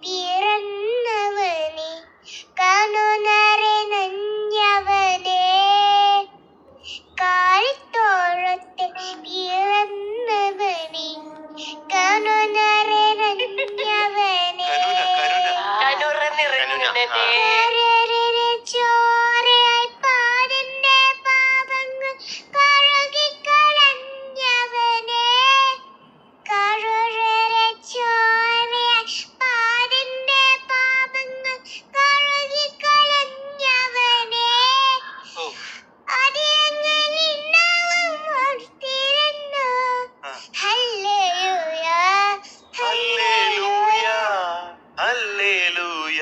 പിറന്നവനെ കനുനരെ നഞ്ഞവനെ കാലിത്തോഴത്തിൽ പിറന്നവനെ കനുനരെ നഞ്ഞവനെ ചോരയായി പാതിന്റെ പാപങ്ങൾ കഴുകിക്കളഞ്ഞവനെ കഴുകരെ ചോരയായി പാതിന്റെ പാപങ്ങൾ കഴുകിക്കളഞ്ഞവനെ അതിയങ്ങളിൽ നാമം ഓർത്തിരുന്നു ഹല്ലേലൂയ ഹല്ലേലൂയ ഹല്ലേലൂയ ഹല്ലേലൂയ